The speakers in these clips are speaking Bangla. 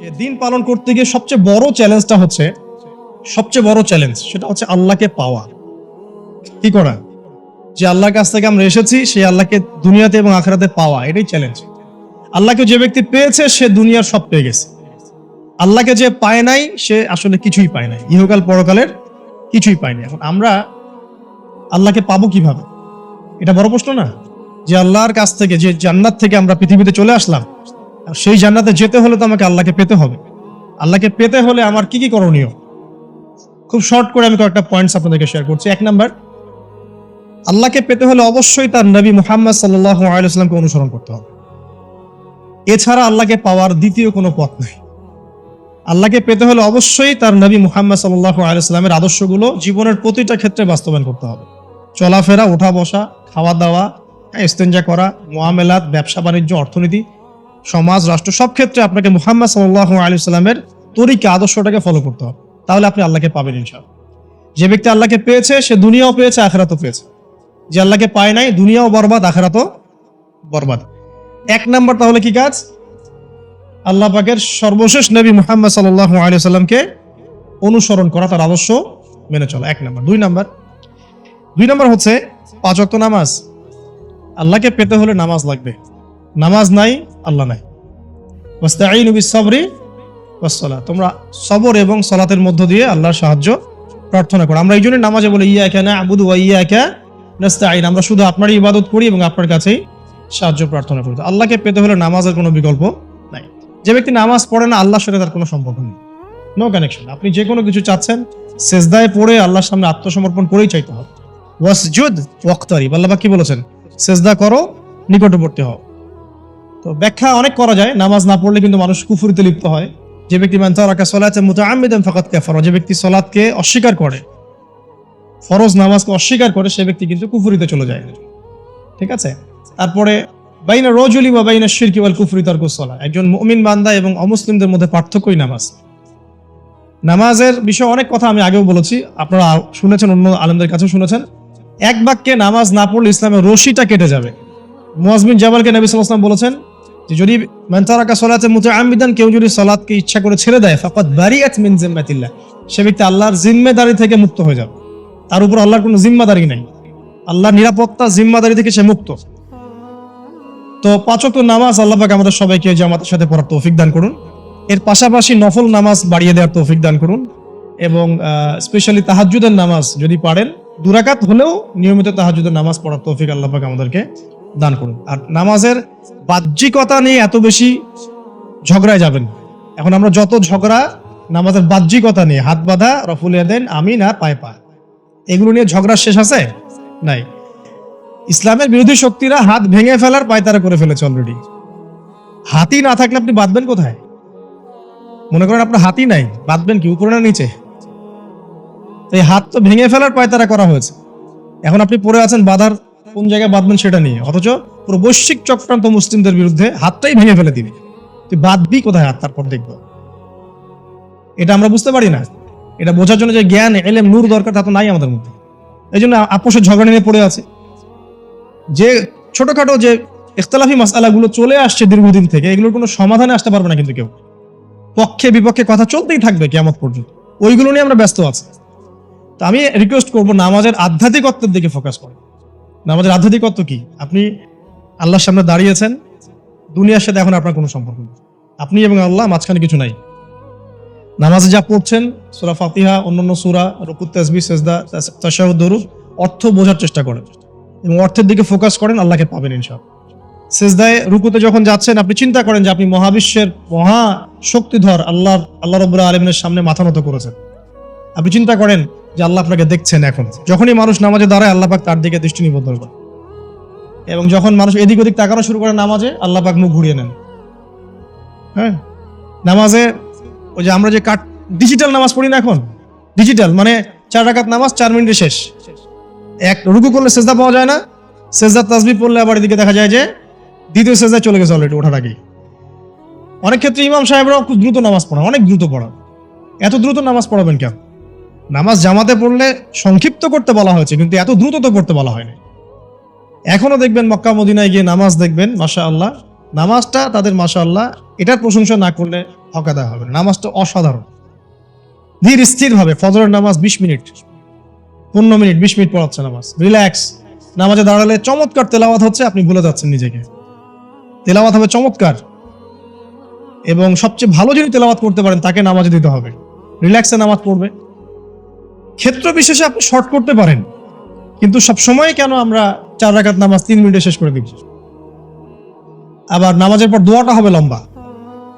দিন পালন করতে গিয়ে সবচেয়ে বড় চ্যালেঞ্জ সেটা হচ্ছে আল্লাহকে পাওয়া। কি করা? যে আল্লাহর কাছ থেকে আমরা এসেছি সেই আল্লাহকে দুনিয়াতে এবং আখিরাতে পাওয়া, এটাই চ্যালেঞ্জ। আল্লাহকে যে ব্যক্তি পেয়েছে সে দুনিয়ার সব পেয়ে গেছে। আল্লাহকে যে পায় নাই সে আসলে কিছুই পায় নাই, ইহকাল পরকালের কিছুই পায়নি। এখন আমরা আল্লাহকে পাবো কিভাবে? এটা বড় প্রশ্ন না? যে আল্লাহর কাছ থেকে, যে জান্নাত থেকে আমরা পৃথিবীতে চলে আসলাম, সেই জান্নাতে যেতে হলে তো আমাকে আল্লাহকে পেতে হবে। আল্লাহকে পেতে হলে আমার কি কি করণীয়? খুব শর্ট করে আমি কয়েকটা পয়েন্টস আপনাদেরকে শেয়ার করছি। 1 নাম্বার, আল্লাহকে পেতে হলে অবশ্যই তার নবী মুহাম্মদ সাল্লাল্লাহু আলাইহি ওয়াসাল্লামকে অনুসরণ করতে হবে। এছাড়া আল্লাহকে পাওয়ার দ্বিতীয় কোনো পথ নাই। আল্লাহকে পেতে হলে অবশ্যই তার নবী মুহাম্মদ সাল্লাল্লাহু আলাইহি ওয়াসাল্লামের আদর্শগুলো জীবনের প্রতিটা ক্ষেত্রে বাস্তবায়ন করতে হবে। চলাফেরা, ওঠা বসা, খাওয়া দাওয়া, ইস্তেঞ্জা করা, মুআমালাত, ব্যবসা বাণিজ্য, অর্থনীতি, সমাজ, রাষ্ট্র, সব ক্ষেত্রে আপনাকে মুহাম্মদ সাল্লাল্লাহু আলাইহি ওয়াসাল্লামের তরিকা, আদর্শটাকে ফলো করতে হবে। তাহলে আপনি আল্লাহকে পাবেন ইনশাআল্লাহ। যে ব্যক্তি আল্লাহকে পেয়েছে সে দুনিয়াও পেয়েছে, আখিরাতও পেয়েছে। যে আল্লাহকে পায় নাই, দুনিয়াও বরবাদ, আখিরাতও বরবাদ। 1 নাম্বার তাহলে কি কাজ? আল্লাহ পাকের সর্বশেষ নবী মুহাম্মদ সাল্লাল্লাহু আলাইহি ওয়াসাল্লামকে অনুসরণ করা, তার আদর্শ মেনে চলা, 1 নাম্বার। 2 নাম্বার হচ্ছে 5 ওয়াক্ত নামাজ। আল্লাহকে পেতে হলে নামাজ লাগবে। নামাজ নাই, আল্লাহ নাই। ওয়াস্তাঈনু বিস-সাবরি ওয়াস-সালাত, তোমরা সবর এবং সালাতের মধ্য দিয়ে আল্লাহর সাহায্য প্রার্থনা করো। আমরা এই জন্য নামাজে বলি ইয়াকা না'বুদু ওয়া ইয়াকা নাস্তাঈন, আমরা শুধু আপনারই ইবাদত করি এবং আপনার কাছেই সাহায্য প্রার্থনা করি। আল্লাহকে পেতে হলে নামাজের কোনো বিকল্প নাই। যে ব্যক্তি নামাজ পড়ে না, আল্লাহর সাথে তার কোনো সম্পর্ক নেই, নো কানেকশন। আপনি যে কোনো কিছু চাচ্ছেন, সেজদায় পড়ে আল্লাহর সামনে আত্মসমর্পণ করেই চাইতে হবে। ওয়াসজুদ ওয়াক্তারিব, আল্লাহ পাক কি বলেছেন? সেজদা করো, নিকটবর্তী হও। তো ব্যাখ্যা অনেক করা যায়। নামাজ না পড়লে কিন্তু মানুষ কুফরিতে লিপ্ত হয়। যে ব্যক্তি মান তারাকা সালাতান মুতাআম্মিদান ফাকাদ কাফারা, যে ব্যক্তি সালাতকে অস্বীকার করে, ফরজ নামাজকে অস্বীকার করে, সে ব্যক্তি কিন্তু কুফরিতে চলে যায়। ঠিক আছে? তারপরে বাইনা রাজুলি ওয়া বাইনা শিরকি ওয়াল কুফরি তারকুস সালাহ, একজন মুমিন বান্দা এবং অমুসলিমদের মধ্যে পার্থক্যই নামাজ। নামাজের বিষয়ে অনেক কথা আমি আগেও বলেছি, আপনারা শুনেছেন, অন্য আলেমদের কাছেও শুনেছেন। এক বাক্যে নামাজ না পড়লে ইসলামের রশিটা কেটে যাবে। মুআয বিন জাবালকে নবী সাল্লাল্লাহু আলাইহি ওয়াসাল্লাম বলেছেন যে যদি মান তারাকা সালাতান মুতাআম্মিদান, কেউ যদি সালাতকে ইচ্ছা করে ছেড়ে দেয়, ফাকাদ বারিআত মিন জিম্মাতিল্লাহ, সে ব্যক্তি আল্লাহর জিম্মেদারি থেকে মুক্ত হয়ে যাবে। তার উপর আল্লাহর কোনো জিম্মাদারি নাই, আল্লাহর নিরাপত্তা, জিম্মাদারি থেকে সে মুক্ত। তো 5 ওয়াক্ত নামাজ আল্লাহ পাক আমাদের সবাইকে জামাতের সাথে পড়ার তৌফিক দান করুন। এর পাশাপাশি নফল নামাজ বাড়িয়ে দেওয়ার তৌফিক দান করুন, এবং স্পেশালি তাহাজ্জুদের নামাজ যদি পারেন 2 রাকাত হলেও নিয়মিত তাহাজ্জুদের নামাজ পড়ার তৌফিক আল্লাহ পাক আমাদেরকে দান করুন। আর নামাজের বাহ্যিকতা নিয়ে এত বেশি ঝগড়ায় যাবেন। এখন আমরা যত ঝগড়া নামাজের বাহ্যিকতা নিয়ে, হাত বাঁধা, রফুল ইয়াদাইন, আমিন আর পায়ে পা, এগুলো নিয়ে ঝগড়া শেষ আছে? নাই। ইসলামের বিরোধী শক্তিরা হাত ভেঙে ফেলার পায়তারা করে ফেলেছে অলরেডি। হাতই না থাকলে আপনি বাঁধবেন কোথায়? মনে করেন আপনার হাতই নাই, বাঁধবেন কি উপরে না নিচে? এই হাত তো ভেঙে ফেলার পায়তারা করা হয়েছে। এখন আপনি পড়ে আছেন বাঁধার কোন জায়গায় বাঁধবেন সেটা নিয়ে, অথচ পুরো বৈশ্বিক চক্রান্ত মুসলিমদের বিরুদ্ধে হাতটাই ভেঙে ফেলে দিবে। তুই বাঁধবি কোথায় হাত? তারপর দেখবো। এটা আমরা বুঝতে পারি না। এটা বোঝার জন্য যে জ্ঞান, ইলম, নূর দরকার, তা তো নাই আমাদের মধ্যে। এই জন্য আপোষের ঝগড়া নিয়ে পড়ে আছে। যে ছোটখাটো যে ইখতিলাফি মাসআলাগুলো চলে আসছে দীর্ঘদিন থেকে, এগুলোর কোনো সমাধানে আসতে পারবে না কিন্তু কেউ। পক্ষে বিপক্ষে কথা চলতেই থাকবে কিয়ামত পর্যন্ত, ওইগুলো নিয়ে আমরা ব্যস্ত আছি। তো আমি রিকোয়েস্ট করবো নামাজের আধ্যাত্মিকত্বের দিকে ফোকাস করেন। নামাজের আধ্যাত্মিকত্ব কি? আপনি আল্লাহর সামনে দাঁড়িয়েছেন, দুনিয়ার সাথে এখন আপনার কোনো সম্পর্ক নেই, আপনি এবং আল্লাহ, মাঝখানে কিছু নাই। নামাজে যা পড়ছেন, সূরা ফাতিহা, অন্যান্য সূরা, রুকু, তাসবিহ, সিজদা, তাশাহুদ, দরুদ, অর্থ বোঝার চেষ্টা করেন এবং অর্থের দিকে ফোকাস করেন, আল্লাহকে পাবেন ইনশাআল্লাহ। সিজদায়, রুকুতে যখন যাচ্ছেন, আপনি চিন্তা করেন যে আপনি মহাবিশ্বের মহা শক্তিধর আল্লাহ রাব্বুল আলামিনের সামনে মাথা নত করেছেন। আপনি চিন্তা করেন যে আল্লাহ আপনাকে দেখছেন। এখন যখনই মানুষ নামাজে দাঁড়ায়, আল্লাহ পাক তার দিকে দৃষ্টি নিবদ্ধ করেন, এবং যখন মানুষ এদিক ওদিক তাকানো শুরু করে নামাজে, আল্লাহ পাক মুখ ঘুরিয়ে নেন। হ্যাঁ, নামাজে ওই যে আমরা যে ডিজিটাল নামাজ পড়ি না, এখন ডিজিটাল মানে 4 রাকাত নামাজ 4 মিনিটে শেষ। এক রুকু করলে সেজদা পাওয়া যায় না, সেজদার তাসবিহ পড়লে আবার এদিকে দেখা যায় যে দ্বিতীয় সেজদায় চলে গেছে অলরেডি ওঠার আগেই। অনেক ক্ষেত্রে ইমাম সাহেবরাও খুব দ্রুত নামাজ পড়ান, অনেক দ্রুত পড়ান। এত দ্রুত নামাজ পড়াবেন কেন? নামাজ জামাতে পড়লে সংক্ষিপ্ত করতে বলা হয়েছে, কিন্তু এত দ্রুত তো করতে বলা হয়নি। এখনো দেখবেন মক্কা মদিনায় গিয়ে নামাজ দেখবেন, মাশাআল্লাহ, নামাজটা তাদের মাশাআল্লাহ, এটার প্রশংসা না করলে ধোঁকা দেওয়া হবে না। নামাজটা অসাধারণ, ধীর স্থির ভাবে ফজরের নামাজ 20 মিনিট 15 মিনিট 20 মিনিট পড়াচ্ছে নামাজ, রিল্যাক্স। নামাজে দাঁড়ালে চমৎকার তেলাওয়াত হচ্ছে, আপনি ভুলে যাচ্ছেন নিজেকে। তেলাওয়াত হবে চমৎকার, এবং সবচেয়ে ভালো যিনি তেলাওয়াত করতে পারেন তাকে নামাজে দিতে হবে। রিল্যাক্সে নামাজ পড়বে। ক্ষেত্র বিশেষে আপনি শর্ট করতে পারেন, কিন্তু সব সময় কেন আমরা 4 রাকাত নামাজ 3 মিনিটে শেষ করে দিব? আবার নামাজের পর দোয়াটা হবে লম্বা,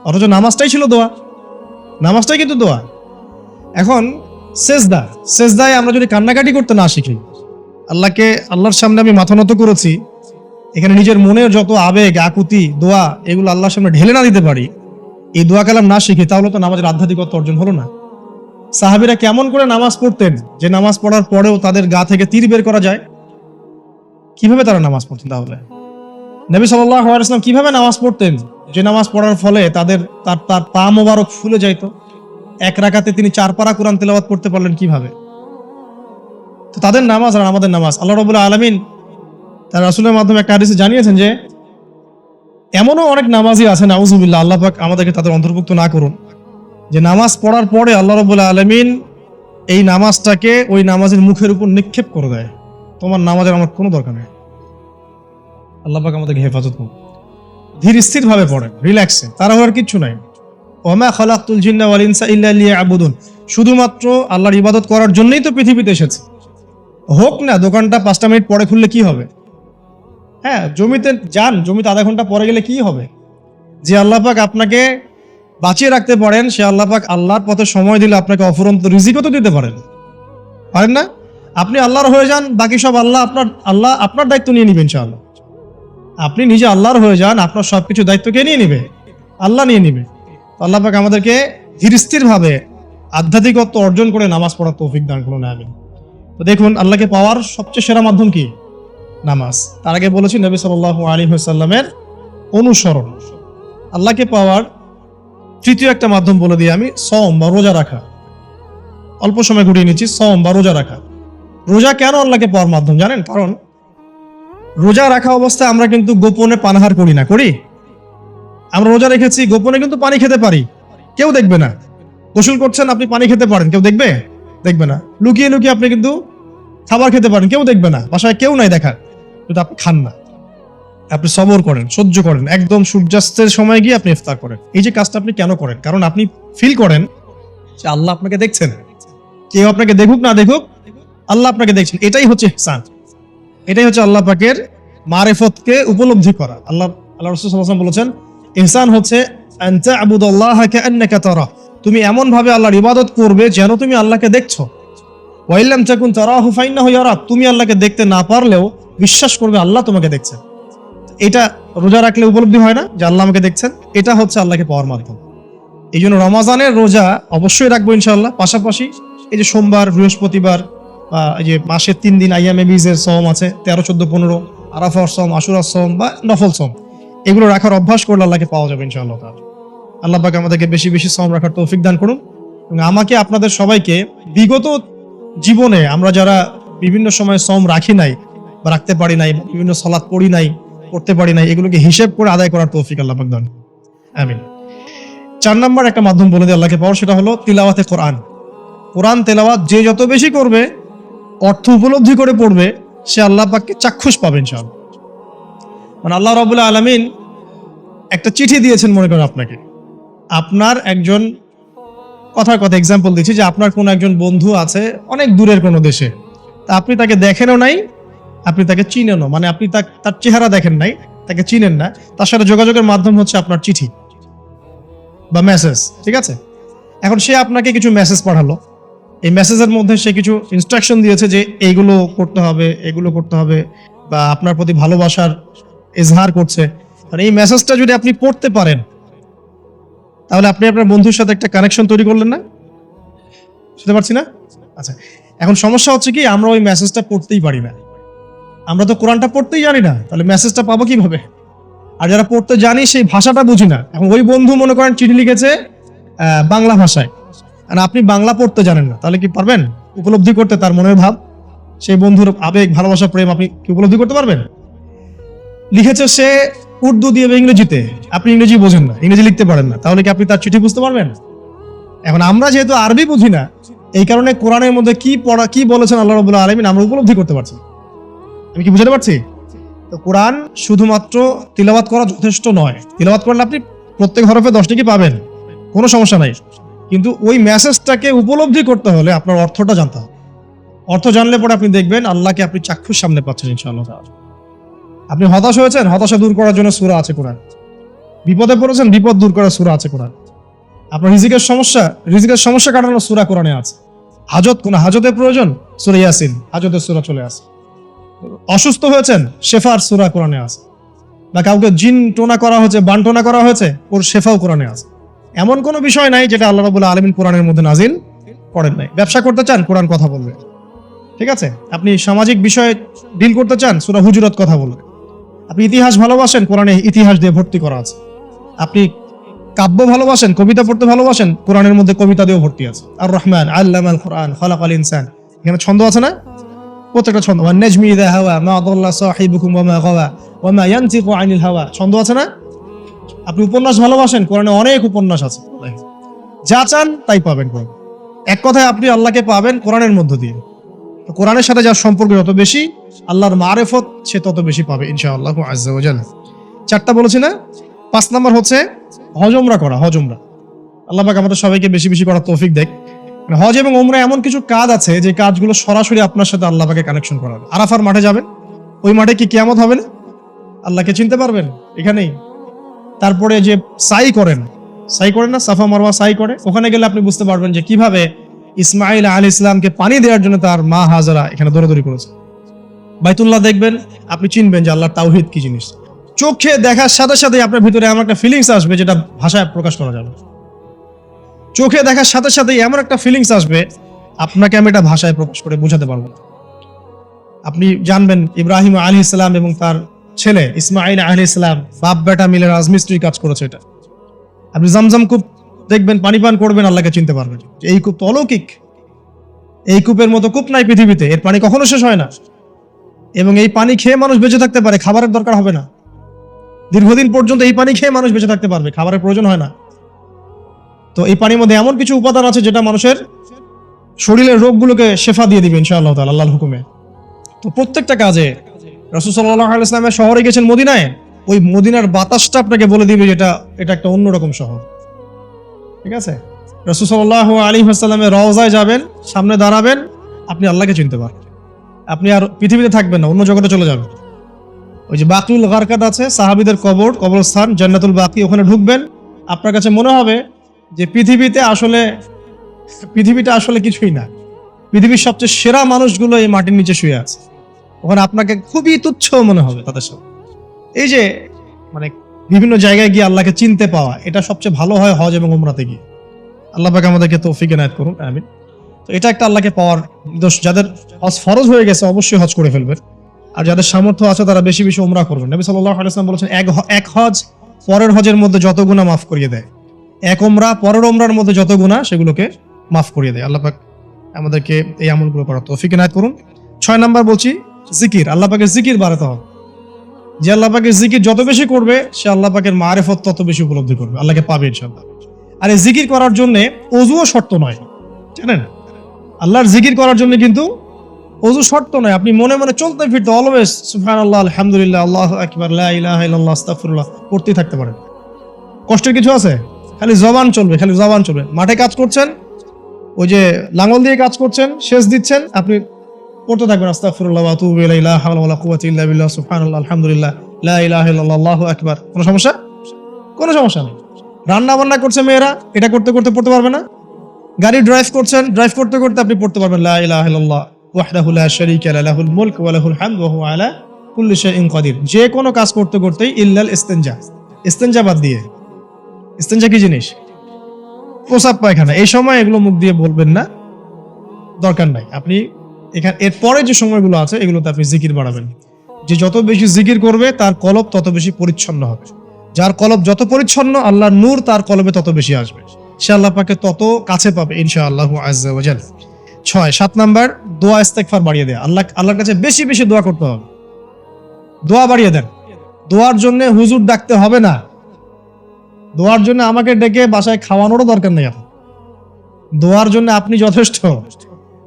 অথচ নামাজটাই ছিল দোয়া, নামাজটাই কিন্তু দোয়া। এখন সেজদায় আমরা যদি কান্নাকাটি করতে না শিখি, আল্লাহর সামনে আমি মাথা নত করেছি, এখানে নিজের মনের যত আবেগ আকুতি দোয়া এগুলো আল্লাহর সামনে ঢেলে না দিতে পারি, এই দোয়া কালাম না শিখি, তাহলে তো নামাজের আধ্যাত্মিকতা অর্জন হলো না। সাহাবীরা কেমন করে নামাজ পড়তেন যে নামাজ পড়ার পরেও তাদের গা থেকে তীর বের করা যায়? কিভাবে তারা নামাজ পড়তেন? তাহলে নবী সাল্লাল্লাহু আলাইহি ওয়াসাল্লাম কিভাবে নামাজ পড়তেন যে নামাজ পড়ার ফলে তার পা মোবারক ফুলে যাইত? এক রাকাতে তিনি 4 পারা কোরআন তেলাওয়াত করতে পারলেন কিভাবে? তো তাদের নামাজ আর আমাদের নামাজ, আল্লাহ রাব্বুল আলামিন তার রাসূলের মাধ্যমে একটা হাদিসে জানিয়েছেন যে এমনও অনেক নামাজি আছে, নাউযুবিল্লাহ, আল্লাহ পাক আমাদেরকে তাদের অন্তর্ভুক্ত না করুন, যে নামাজ পড়ার পরে আল্লাহ রাব্বুল আলামিন এই নামাজটাকে ওই নামাজের মুখের উপর নিক্ষেপ করে দেয়, তোমার নামাজের আমার কোনো দরকার নেই। আল্লাহ পাক আমাদেরকে হেফাজত করুন। ধীর স্থির ভাবে পড়েন, রিল্যাক্সে, তাড়াহুড়ার কিচ্ছু নাই। ওমা খালাকতুল জিন্না ওয়াল ইনসা ইল্লা লিয়াবুদুন, শুধুমাত্র আল্লাহর ইবাদত করার জন্যই তো পৃথিবীতে এসেছে। হোক না দোকানটা 5টা মিনিট পরে খুললে কি হবে? হ্যাঁ, জমিতে যান, জমিতে আধা ঘন্টা পরে গেলে কি হবে? যে আল্লাহ পাক আপনাকে বাঁচিয়ে রাখতে পারেন, সে আল্লাহ পাক আল্লাহর পথে সময় দিলে আপনাকে অফুরন্ত রিজিকও তো দিতে পারেন না? আপনি আল্লাহর হয়ে যান, বাকি সব আল্লাহ আপনার দায়িত্ব নিয়ে নিবেন ইনশাআল্লাহ। আপনি নিজে আল্লাহর হয়ে যান, আপনার সবকিছু দায়িত্ব কে নিয়ে নিবে? আল্লাহ নিয়ে নিবে। আল্লাহ পাক আমাদেরকে ধীর স্থির ভাবে আধ্যাত্মিকত্ব অর্জন করে নামাজ পড়ার তৌফিক দান করুন, আমিন। তো দেখুন, আল্লাহকে পাওয়ার সবচেয়ে সেরা মাধ্যম কি? নামাজ। তার আগে বলেছি নবী সাল্লাল্লাহু আলাইহি ওয়াসাল্লামের অনুসরণ। আল্লাহকে পাওয়ার তৃতীয় একটা মাধ্যম বলে দিই আমি, সওম বা রোজা রাখা। অল্প সময় ঘুরিয়ে নিচ্ছি, সওম বা রোজা রাখা। রোজা কেন আল্লাহকে পাওয়ার মাধ্যম জানেন? কারণ রোজা রাখা অবস্থায় আমরা কিন্তু গোপনে পানাহার করি না, করি? আমরা রোজা রেখেছি, গোপনে কিন্তু পানি খেতে পারি, কেউ দেখবে না। গোসল করছেন, আপনি পানি খেতে পারেন, কেউ দেখবে না। লুকিয়ে লুকিয়ে আপনি কিন্তু খাবার খেতে পারেন, কেউ দেখবে না, বাসায় কেউ নাই দেখার, কিন্তু আপনি খান না। আপনি সবর করেন, সহ্য করেন, একদম সূর্যাস্তের সময় গিয়ে আপনি ইফতার করেন। এই যে কাজটা আপনি কেন করেন? কারণ আপনি ফিল করেন যে আল্লাহ আপনাকে দেখছেন। কেউ আপনাকে দেখুক না দেখুক, আল্লাহ আপনাকে দেখছেন। এটাই হচ্ছে ইহসান, এটাই হচ্ছে আল্লাহ পাকের মারিফতকে উপলব্ধি করা। আল্লাহ রাসূল সাল্লাল্লাহু আলাইহি ওয়াসাল্লাম বলেছেন, ইহসান হচ্ছে আন তা'বুদাল্লাহা কাআন্নাকা তারা, তুমি এমন ভাবে আল্লাহর ইবাদত করবে যেন তুমি আল্লাহকে দেখছো। ওয়া ইল্লাম তাকুন তারাহু ফাইন্নাহু ইয়ারাক, তুমি আল্লাহকে দেখতে না পারলেও বিশ্বাস করবে আল্লাহ তোমাকে দেখছেন। এটা রোজা রাখলে উপলব্ধি হয় না যে আল্লাহ আমাকে দেখছেন? এটা হচ্ছে আল্লাহকে পাওয়ার মাধ্যম। এই জন্য রমাজানের রোজা অবশ্যই রাখবো ইনশাআল্লাহ। পাশাপাশি এই যে সোমবার, বৃহস্পতিবার, এই যে মাসের 3 দিন আইয়ামে বীজের সওম আছে, 13, 14, 15, আরাফার সওম, আশুরার সওম বা নফল সওম, এগুলো রাখার অভ্যাস করলে আল্লাহকে পাওয়া যাবে ইনশাআল্লাহ তাআলা। আল্লাহ পাক আমাদেরকে বেশি বেশি সওম রাখার তৌফিক দান করুন, এবং আমাকে আপনাদের সবাইকে বিগত জীবনে আমরা যারা বিভিন্ন সময় সওম রাখি নাই বা রাখতে পারি নাই, বিভিন্ন সালাত পড়ি নাই, করতে পারি নাই, এগুলোকে হিসেব করে আদায় করার তৌফিক আল্লাহ পাক দান, আমিন। 4 নম্বর একটা মাধ্যম বলে দিই আল্লাহকে পাওয়ার, সেটা হলো তিলাওয়াতে কোরআন। কোরআন তেলাওয়াত যে যত বেশি করবে, অর্থ উপলব্ধি করে পড়বে, সে আল্লাহ পাককে চাক্ষুষ পাবে ইনশাআল্লাহ। মানে আল্লাহ রাব্বুল আলামিন একটা চিঠি দিয়েছেন, মনে করেন আপনাকে, আপনার একজন কথা এক্সাম্পল দিচ্ছি, যে আপনার কোন একজন বন্ধু আছে অনেক দূরের কোনো দেশে, তা আপনি তাকে দেখেনও নাই, আপনি তাকে চিনেনও, মানে আপনি তার চেহারা দেখেন নাই, তাকে চিনেন না, তার সাথে যোগাযোগের মাধ্যম হচ্ছে আপনার চিঠি বা মেসেজ, ঠিক আছে? এখন সে আপনাকে কিছু মেসেজ পাঠালো, এই মেসেজের মধ্যে সে কিছু ইনস্ট্রাকশন দিয়েছে যে এইগুলো করতে হবে, এগুলো করতে হবে, বা আপনার প্রতি ভালোবাসার ইজহার করছে। আর এই মেসেজটা যদি আপনি পড়তে পারেন, তাহলে আপনি আপনার বন্ধুর সাথে একটা কানেকশন তৈরি করলেন না? বুঝতে পারছি না? আচ্ছা, এখন সমস্যা হচ্ছে কি, আমরা ওই মেসেজটা পড়তেই পারি না। আমরা তো কোরআনটা পড়তেই জানি না, তাহলে মেসেজটা পাবো কিভাবে? আর যারা পড়তে জানি সেই ভাষাটা বুঝি না। এখন ওই বন্ধু মনে করেন চিঠি লিখেছে বাংলা ভাষায়, আর আপনি বাংলা পড়তে জানেন না, তাহলে কি পারবেন উপলব্ধি করতে তার মনের ভাব, সেই বন্ধুর আবেগ, ভালোবাসা, প্রেম আপনি কি উপলব্ধি করতে পারবেন? লিখেছে সে উর্দু দিয়ে বা ইংরেজিতে, আপনি ইংরেজি বোঝেন না, ইংরেজি লিখতে পারেন না, তাহলে কি আপনি তার চিঠি বুঝতে পারবেন? এখন আমরা যেহেতু আরবি বুঝি না, এই কারণে কোরআনের মধ্যে কি বলেছেন আল্লাহ রাব্বুল আলামিন আমরা উপলব্ধি করতে পারছি। আমি কি বুঝাতে পারছি? তো কোরআন শুধুমাত্র তিলাওয়াত করা যথেষ্ট নয়। তিলাওয়াত করলে আপনি প্রত্যেক হরফে 10 টাকা পাবেন, কোনো সমস্যা নাই, কিন্তু ওই মেসেজটাকে উপলব্ধি করতে হলে আপনার অর্থটা জানতে হবে। অর্থ জানলে পরে আপনি দেখবেন আল্লাহকে আপনি চাক্ষুষ সামনে পাচ্ছেন ইনশাআল্লাহ। আপনি হতাশ হয়েছেন, হতাশা দূর করার জন্য সূরা আছে কোরআন। বিপদে পড়েছেন, বিপদ দূর করার সূরা আছে কোরআন। আপনার রিজিকের সমস্যা কাটানোর সূরা কোরআনে আছে। কোন হাজতের প্রয়োজন, সূরা ইয়াসিন, হাজতের সূরা চলে আসে। অসুস্থ হয়েছেন, শেফার সূরা কোরআনে আছে। বা কাউকে জিন টোনা করা হয়েছে, বানটোনা করা হয়েছে, ওর শেফাও কোরআনে আছে। এমন কোনো বিষয় নাই যেটা আল্লাহ রাব্বুল আলামিন কোরআনের মধ্যে নাজিল করেন নাই। ব্যবসা করতে চান, কোরআন কথা বলবে, ঠিক আছে? আপনি সামাজিক বিষয়ে ডিল করতে চান, সূরা হুজুরাত কথা বলবে। আপনি ইতিহাস ভালোবাসেন, কোরআনে ইতিহাস দিয়ে ভর্তি করা আছে। আপনি কাব্য ভালোবাসেন, কবিতা পড়তে ভালোবাসেন, কোরআনের মধ্যে কবিতা দিয়েও ভর্তি আছে। আর রহমান আল্লামাল কোরআন খালাকাল ইনসান, এখানে ছন্দ আছে না? প্রত্যেকটা ছন্দ, ওয়ান নাজমি ইযা হাওয়া মা দাল্লা সাহিবুকুম ওয়া মা গাওয়া ওয়া মা ইয়ানতিকু আনিল হাওয়া, ছন্দ আছে না? আপনি উপন্যাস ভালোবাসেন, কোরআনে অনেক উপন্যাস আছে। যা চান তাই পাবেন কোরআন। এক কথায় আপনি আল্লাহকে পাবেন কোরআনের মধ্য দিয়ে। কোরআনের সাথে যার সম্পর্ক যত বেশি, আল্লাহর মারেফত সে তত বেশি পাবে ইনশাআল্লাহ আজ্জা ওয়া জাল। 4টা বলেছি না? 5 নাম্বার হচ্ছে হজ উমরা করা। হজ উমরা আল্লাহ পাক আমাদের সবাইকে বেশি বেশি করার তৌফিক দেয়। হজ এবং উমরা এমন কিছু কাজ আছে যে কাজগুলো সরাসরি আপনার সাথে আল্লাহ পাকে কানেকশন করাবে। আরাফার মাঠে যাবেন, ওই মাঠে কি কিয়ামত হবে না? আল্লাহকে চিনতে পারবেন এখানেই। তারপরে যে সাই করেন না, সাফা মারওয়া সাই করে, ওখানে গেলে আপনি বুঝতে পারবেন যে কিভাবে ইসমাইল আলাইহিস সালামকে পানি দেওয়ার জন্য তার মা হাজারা এখানে দৌড়াদৌড়ি করেছে। বাইতুল্লাহ দেখবেন, আপনি চিনবেন যে আল্লাহর তাওহীদ কি জিনিস। চোখে দেখার সাথে সাথে আপনার ভিতরে এমন একটা ফিলিংস আসবে যেটা ভাষায় প্রকাশ করা যাবে। চোখে দেখার সাথে সাথে এমন একটা ফিলিংস আসবে, আপনাকে আমি এটা ভাষায় প্রকাশ করে বোঝাতে পারবো না। আপনি জানবেন ইব্রাহিম আলাইহিস সালাম এবং তার ছেলে ইসমাইল আলাইহিস সালাম বাপ বেটা মিলে রাজমিস্ত্রি কাজ করেছে। এটা আপনি জামজাম কূপ দেখবেন, পানি পান করবেন, আল্লাহকে চিনতে পারবেন। এই কূপ তো অলৌকিক, এই কূপের মতো কূপ নাই পৃথিবীতে, এর পানি কখনো শেষ হয় না, এবং এই পানি খেয়ে মানুষ বেঁচে থাকতে পারে, খাবারের দরকার হবে না। দীর্ঘদিন পর্যন্ত এই পানি খেয়ে মানুষ বেঁচে থাকতে পারবে, খাবারের প্রয়োজন হয় না। তো এই পানির মধ্যে এমন কিছু উপাদান আছে যেটা মানুষের শরীরের রোগগুলোকে শেফা দিয়ে দিবে ইনশাআল্লাহ তাআলা আল্লাহর হুকুমে। তো প্রত্যেকটা কাজে রাসূল সাল্লাল্লাহু আলাইহি ওয়াসাল্লাম শহরে গেছেন মদিনায়, ওই মদিনার বাতাসটা আপনাকে বলে দিবে যেটা এটা একটা অন্যরকম শহর, ঠিক আছে? রাসূল সাল্লাল্লাহু আলাইহি ওয়াসাল্লামের রওজায় যাবেন, সামনে দাঁড়াবেন, আপনি আল্লাহকে চিনতে পারবেন। আপনি আর পৃথিবীতে থাকবেন না, অন্য জগতে চলে যাবেন। ওই যে বাকিউল গারকাত আছে, সাহাবীদের কবরস্থান জান্নাতুল বাকি, ওখানে ঢুকবেন, আপনার কাছে মনে হবে যে পৃথিবীটা আসলে কিছুই না। পৃথিবীর সবচেয়ে সেরা মানুষগুলো এই মাটির নিচে শুয়ে আছে, ওখানে আপনাকে খুবই তুচ্ছ মনে হবে তাদের সাথে। এই যে মানে বিভিন্ন জায়গায় গিয়ে আল্লাহকে চিনতে পাওয়া, এটা সবচেয়ে ভালো হয় হজ এবং উমরাতে গিয়ে। আল্লাহ পাক আমাদেরকে তৌফিক এনায়েত করুন, আমিন। তো এটা একটা আল্লাহকে পাওয়ার দোষ। যাদের হজ ফরজ হয়ে গেছে অবশ্যই হজ করে ফেলবেন, আর যাদের সামর্থ্য আছে তারা বেশি বেশি উমরা করবেন। নবী সাল্লাল্লাহু আলাইহি ওয়াসাল্লাম বলেছেন, এক হজ পরের হজের মধ্যে যত গুনাহ মাফ করিয়ে দেয়, এক উমরা পরের উমরার মধ্যে যত গুনাহ সেগুলোকে মাফ করিয়ে দেয়। আল্লাহ পাক আমাদেরকে এই আমলগুলো করার তৌফিক এনায়েত করুন। 6 নাম্বার বলছি জিকির। আল্লাহ পাকের জিকির বাড়াতে হবে। যে আল্লাহ পাকের জিকির যত বেশি করবে, সে আল্লাহ পাকের মারিফত তত বেশি উপলব্ধি করবে, আল্লাহকে পাবে ইনশাআল্লাহ। আর এই জিকির করার জন্য ওযুও শর্ত নয়, জানেন? আল্লাহর জিকির করার জন্য কিন্তু ওযু শর্ত নয়। আপনি মনে মনে চলতে ফিরতে অলওয়েজ সুবহানাল্লাহ, আলহামদুলিল্লাহ, আল্লাহু আকবার, লা ইলাহা ইল্লাল্লাহ, আস্তাগফিরুল্লাহ পড়তেই থাকতে পারেন। কষ্টের কিছু আছে? খালি জবান চলবে। মাঠে কাজ করছেন, ওই যে লাঙ্গল দিয়ে কাজ করছেন, সেচ দিচ্ছেন, আপনি পড়তে থাকবেন আস্তাগফিরুল্লাহ ওয়া আতুবু ইলাইহি, লা হাওলা ওয়ালা কুওয়াতা ইল্লা বিল্লাহ, সুবহানাল্লাহ, আলহামদুলিল্লাহ, লা ইলাহা ইল্লাল্লাহ, আল্লাহু আকবার। কোনো সমস্যা নেই। রান্না বান্না করছে মেয়েরা, এটা করতে করতে পড়তে পারবে না? গাড়ি ড্রাইভ করতে করতে আপনি পড়তে পারবেন লা ইলাহা ইল্লাল্লাহ ওয়াহদাহু লা শারীকা লাহু, লাহুল মুলক ওয়া লাহুল হামদু ওয়া হুয়া আলা কুল্লি শাইইন কাদির। যে কোনো কাজ করতে করতেই ইল্লাল ইস্তেনজা বাদ দিয়ে। ইস্তেনজা কি জিনিস? প্রসাব পায়খানা। এই সময় এগুলো মুখ দিয়ে বলবেন না, দরকার নাই। আপনি এখানে এরপরে যে সময়গুলো আছে এগুলোতে আপনি জিকির বাড়াবেন। যে যত বেশি জিকির করবে তার কলব তত বেশি পরিচ্ছন্ন হবে। যার কলব যত পরিচ্ছন্ন, আল্লাহর নূর তার কলবে তত বেশি আসবে, সে আল্লাহ পাকে তত কাছে পাবে ইনশাআল্লাহু আজ্জা ওয়া জাল। 7 নাম্বার দোয়া ইস্তেগফার বাড়িয়ে দেয়া। আল্লাহর কাছে বেশি বেশি দোয়া করতে হবে। দোয়া বাড়িয়ে দেন। দোয়ার জন্য হুজুর ডাকতে হবে না, দোয়ার জন্য আমাকে ডেকে বাসায় খাওয়ানোরও দরকার নেই। এখন দোয়ার জন্য আপনি যথেষ্ট।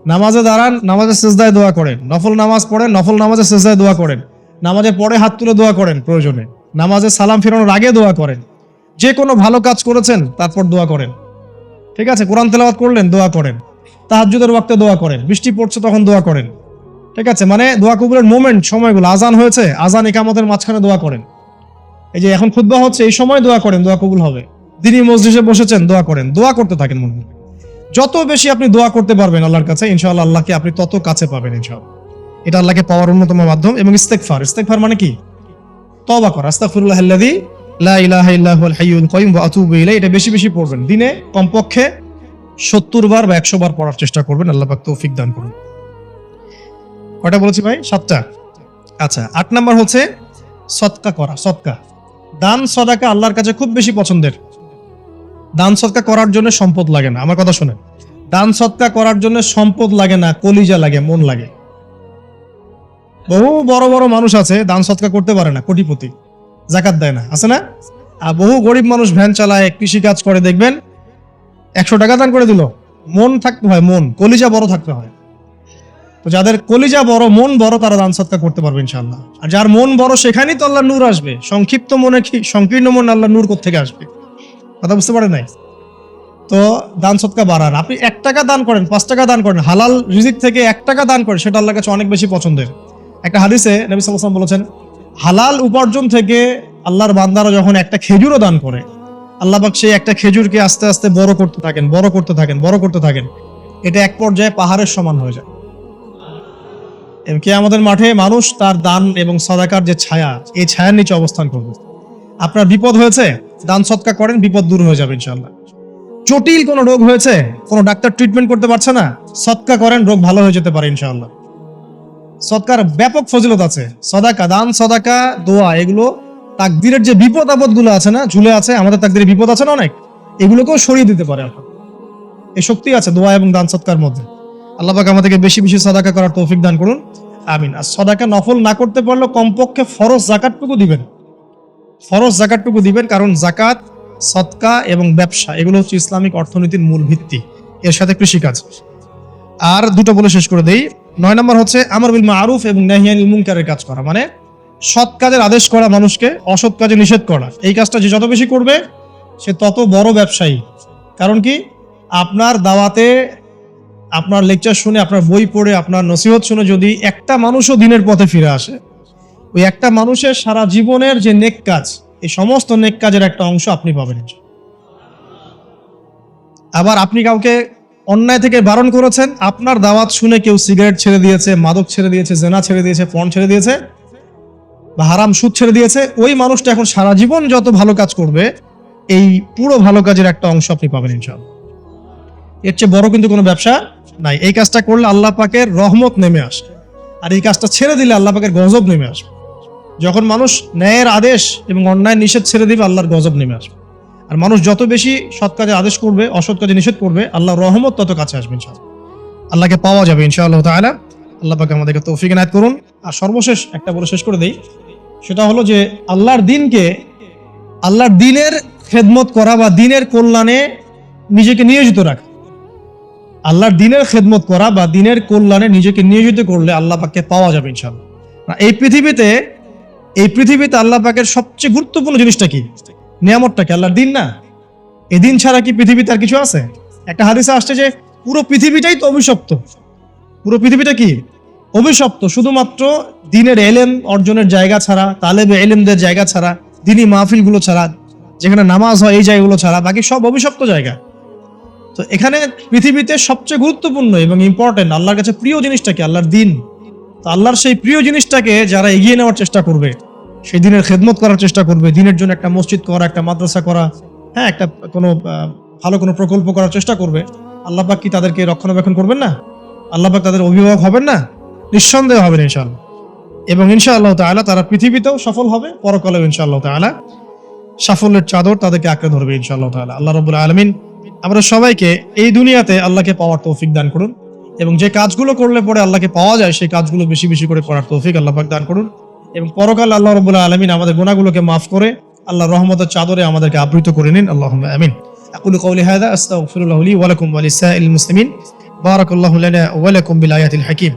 নামাজে দাঁড়ান, নামাজের সিজদায় দোয়া করেন, নফল নামাজ পড়েন, নফল নামাজের সিজদায় দোয়া করেন, নামাজের পরে হাত তুলে দোয়া করেন, প্রয়োজনে নামাজে সালাম ফেরানোর আগে দোয়া করেন, যে কোনো ভালো কাজ করেছেন তারপর দোয়া করেন, ঠিক আছে? কোরআন তেলাওয়াত করলেন, দোয়া করেন, তাহাজ্জুদের ওয়াক্তে দোয়া করেন, বৃষ্টি পড়ছে তখন দোয়া করেন, ঠিক আছে? মানে দোয়া কবুলের মোমেন্ট, সময়গুলো, আজান হয়েছে, আজান ইকামতের মাঝখানে দোয়া করেন, এই যে এখন খুতবা হচ্ছে এই সময় দোয়া করেন, দোয়া কবুল হবে। দিনই মসজিদে বসেছেন, দোয়া করেন, দোয়া করতে থাকেন। মনে যত বেশি আপনি দোয়া করতে পারবেন আল্লাহর কাছে, ইনশাআল্লাহ আল্লাহকে আপনি তত কাছে পাবেন ইনশাআল্লাহ। এটা আল্লাহকে পাওয়ার অন্যতম মাধ্যম। এবং ইস্তেগফার, ইস্তেগফার মানে কি? তওবা করা। আস্তাগফিরুল্লাহাল্লাযী লা ইলাহা ইল্লা হুয়াল হাইয়ুল কাইয়ুম ওয়া আতুবু ইলাইহি। এটা বেশি বেশি পড়বেন, দিনে কমপক্ষে 70 বার বা 100 বার পড়ার চেষ্টা করবেন। আল্লাহ পাক তৌফিক দান করুন। কয়টা বলেছি ভাই? 7টা। আচ্ছা, 8 নাম্বার হচ্ছে সদকা করা। সদকা, দান সদাকা আল্লাহর কাছে খুব বেশি পছন্দের। দান সদকা করার জন্য সম্পদ লাগে না, আমার কথা শুনেন। দান সদকা করার জন্য সম্পদ লাগে না, কলিজা লাগে, মন লাগে। বহু বড় বড় মানুষ আছে দান সদকা করতে পারে না, কোটিপতি, যাকাত দেয় না, আছে না? আর বহু গরিব মানুষ ভ্যান চালায়, কৃষি কাজ করে, দেখবেন 100 টাকা দান করে দিল, মন থাকতে হয়, মন, কলিজা বড় থাকতে হয়। তো যাদের কলিজা বড়, মন বড়, তারা দান সদকা করতে পারবে ইনশাআল্লাহ। আর যার মন বড়, সেখানেই তো আল্লাহ নূর আসবে। সংক্ষিপ্ত মনে কি, সংকীর্ণ মন আল্লাহ নূর কোত্থেকে আসবে? কথা বুঝতে পারেন নাই? তো দান সদকা বাড়ান। আপনি 1 টাকা দান করেন, 5 টাকা দান করেন, হালাল রিজিক থেকে 1 টাকা দান করেন, সেটা আল্লাহর কাছে অনেক বেশি পছন্দের। একটা হাদিসে নবী সাল্লাল্লাহু আলাইহি ওয়াসাল্লাম বলেছেন, হালাল উপার্জন থেকে আল্লাহর বান্দারা যখন একটা খেজুরও দান করে, আল্লাহ পাক সেই একটা খেজুরকে আস্তে আস্তে বড় করতে থাকেন, বড় করতে থাকেন, বড় করতে থাকেন। এটা এক পর্যায়ে পাহাড়ের সমান হয়ে যায়। কিয়ামতের মাঠে মানুষ তার দান এবং সাদাকার যে ছায়া, এই ছায়ার নিচে অবস্থান করবে। আপনার বিপদ হয়েছে, দান সদকা করেন, বিপদ দূর হয়ে যাবে ইনশাআল্লাহ। জটিল কোনো রোগ হয়েছে, কোনো ডাক্তার ট্রিটমেন্ট করতে পারছে না, সদকা করেন, রোগ ভালো হয়ে যেতে পারে ইনশাআল্লাহ। সদকার ব্যাপক ফজিলত আছে। সদাকা, দান সদাকা, দোয়া, এগুলো তাকদীরের যে বিপদ আপদ গুলো আছে না, ঝুলে আছে, আমাদের তাকদীরে বিপদ আছে না অনেক, এগুলোকেও সরিয়ে দিতে পারে। এই শক্তি আছে দোয়া এবং দান সদকার মধ্যে। আল্লাহ পাক আমাদেরকে বেশি বেশি সাদাকা করার তৌফিক দান করুন, আমিন। আর সাদাকা নফল না করতে পারলেও কমপক্ষে ফরজ যাকাতটুকু দিবেন, ফরজ যাকাতটুকু দিবেন। কারণ যাকাত, সদকা এবং ব্যবসা, এগুলো হচ্ছে ইসলামিক অর্থনীতির মূল ভিত্তি, এর সাথে কৃষিকাজ। আর দুটো বলে শেষ করে দেই। 9 নম্বর হচ্ছে আমর বিল মারুফ এবং নাহি আনিল মুনকারের কাজ করা, মানে সৎ কাজের আদেশ করা, মানুষকে অসৎ কাজে নিষেধ করা। এই কাজটা যে যত বেশি করবে সে তত বড় ব্যবসায়ী। কারণ কি, আপনার দাওয়াতে, আপনার লেকচার শুনে, আপনার বই পড়ে, আপনার নসিহত শুনে যদি একটা মানুষও দিনের পথে ফিরে আসে, ওই একটা মানুষের সারা জীবনের যে নেক কাজ, এই সমস্ত নেক কাজের একটা অংশ আপনি পাবেন। আবার আপনি কাউকে অন্যায় থেকে বারণ করেছেন, আপনার দাওয়াত শুনে কেউ সিগারেট ছেড়ে দিয়েছে, মাদক ছেড়ে দিয়েছে, জেনা ছেড়ে দিয়েছে, পর্ন ছেড়ে দিয়েছে, বা হারাম সুদ ছেড়ে দিয়েছে, ওই মানুষটা এখন সারা জীবন যত ভালো কাজ করবে, এই পুরো ভালো কাজের একটা অংশ আপনি পাবেন ইনশাআল্লাহ। এর চেয়ে বড় কিন্তু কোনো ব্যবসা নাই। এই কাজটা করলে আল্লাহ পাকের রহমত নেমে আসে, আর এই কাজটা ছেড়ে দিলে আল্লাহ পাকের গজব নেমে আসবে। যখন মানুষ ন্যায়ের আদেশ এবং অন্যায় নিষেধ ছেড়ে দিবে, আল্লাহর গজব নেমে আসবে। আর মানুষ যত বেশি সৎ কাজে আদেশ করবে, অসৎ কাজে নিষেধ করবে, আল্লাহর রহমত তত কাছে আসবে ইনশাআল্লাহ, আল্লাহকে পাওয়া যাবে ইনশাআল্লাহ তাআলা। আল্লাহ পাক আমাদেরকে তৌফিক এনায়েত করুন। আর সর্বশেষ একটা বলে শেষ করে দেই, সেটা হলো যে আল্লাহর দিনকে, আল্লাহর দিনের খেদমত করা বা দিনের কল্যাণে নিজেকে নিয়োজিত রাখা। আল্লাহর দিনের খেদমত করা বা দিনের কল্যাণে নিজেকে নিয়োজিত করলে আল্লাহ পাককে পাওয়া যাবে ইনশাআল্লাহ। এই পৃথিবীতে আল্লাহ পাকের সবচেয়ে গুরুত্বপূর্ণ জিনিসটা কি, নিয়ামতটা কি? আল্লাহর দিন না? এই দিন ছাড়া কি পৃথিবীতে আর কিছু আছে? একটা হাদিসে আসছে যে পুরো পৃথিবীটাই তো অভিশপ্ত। পুরো পৃথিবীটা কি? অভিশপ্ত। শুধুমাত্র দিনের এলেম অর্জনের জায়গা ছাড়া, তালেবে এলেমদের জায়গা ছাড়া, দিনী মাহফিলগুলো ছাড়া, যেখানে নামাজ হয়, এই জায়গাগুলো ছাড়া বাকি সব অভিশপ্ত জায়গা। তো এখানে পৃথিবীতে সবচেয়ে গুরুত্বপূর্ণ এবং ইম্পর্টেন্ট, আল্লাহর কাছে প্রিয় জিনিসটা কি? আল্লাহর দিন। তো আল্লাহর সেই প্রিয় জিনিসটাকে যারা এগিয়ে নেওয়ার চেষ্টা করবে, সেই দিনের খেদমত করার চেষ্টা করবে, দিনের জন্য একটা মসজিদ করা, একটা মাদ্রাসা করা, হ্যাঁ, একটা কোনো ভালো কোনো প্রকল্প করার চেষ্টা করবে, আল্লাহ পাক কি তাদেরকে রক্ষণাবেক্ষণ করবেন না? আল্লাহ পাক তাদের অভিভাবক হবেন না? নিঃসন্দেহ হবেন ইনশাআল্লাহ। এবং ইনশাআল্লাহ তাআলা তারা পৃথিবীতেও সফল হবে, পরকালেও ইনশাআল্লাহ তাআলা সাফল্যের চাদর তাদেরকে আঁকড়ে ধরবে ইনশাআল্লাহ তাআলা। আল্লাহ রাব্বুল আলামিন আমরা সবাইকে এই দুনিয়াতে আল্লাহকে পাওয়ার তৌফিক দান করুন, এবং যে কাজগুলো করলে পরে আল্লাহকে পাওয়া যায় সেই কাজগুলো বেশি বেশি করে করার তৌফিক আল্লাহ পাক দান করুন। এবং পরকাল আল্লাহ রাব্বুল আলামিন আমাদের গুনাহগুলোকে মাফ করে আল্লাহর রহমতের চাদরে আমাদেরকে আবৃত করে নিন। আল্লাহুম্মা আমিন। আকুলু কওলি হাযা আস্তাগফিরুল্লাহ লি ওয়া লাকুম ওয়া লিসাইরিল মুসলিমিন। বারাকাল্লাহু লানা ওয়া লাকুম বিল আয়াতিল হাকীম।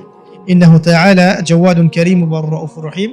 ইন্নাহু তাআলা জাওয়াদুন কারীম ওয়া রাউফুর রহিম।